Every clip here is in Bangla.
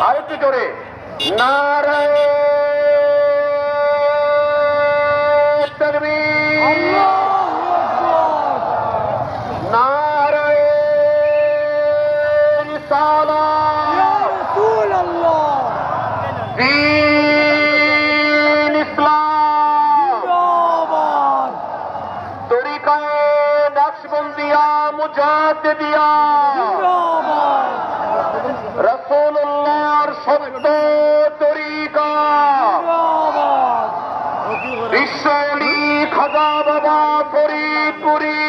আরেকটু জোরে নারায়ণ তাকবীর, নারায়ণ রিসালাত, দ্বীন ইসলাম, তরিকায়ে নকশবন্দিয়া মুজাদ্দিদিয়া, রাসূলুল্লাহর সত্য তরিকা, বিশ্বলি খাজা বাবা ফরিদপুরি,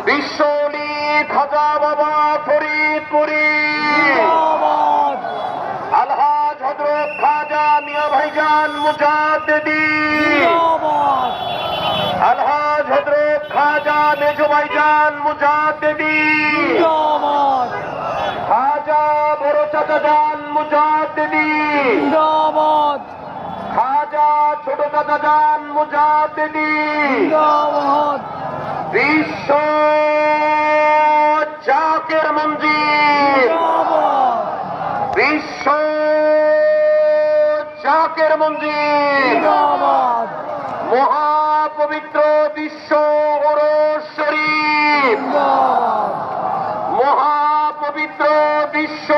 বিশ্বলি খাজা বাবা ফরিদপুরি, আলহাজ হযরত খাজা মিয়া ভাইজান মুজাদ্দিদি, আলহাজ হযরত খাজা মেজো ভাইজান মুজাদ্দিদি, খাজা বড় চাচা জান মুজাদ্দিদি, খাজা ছোট চাচা জান মুজাদ্দিদি, বিশ্ব জাকের মঞ্জিল, বিশ্ব জাকের মঞ্জিল, মহাপবিত্র বিশ্ব ওরস শরীফ, মহাপবিত্র বিশ্ব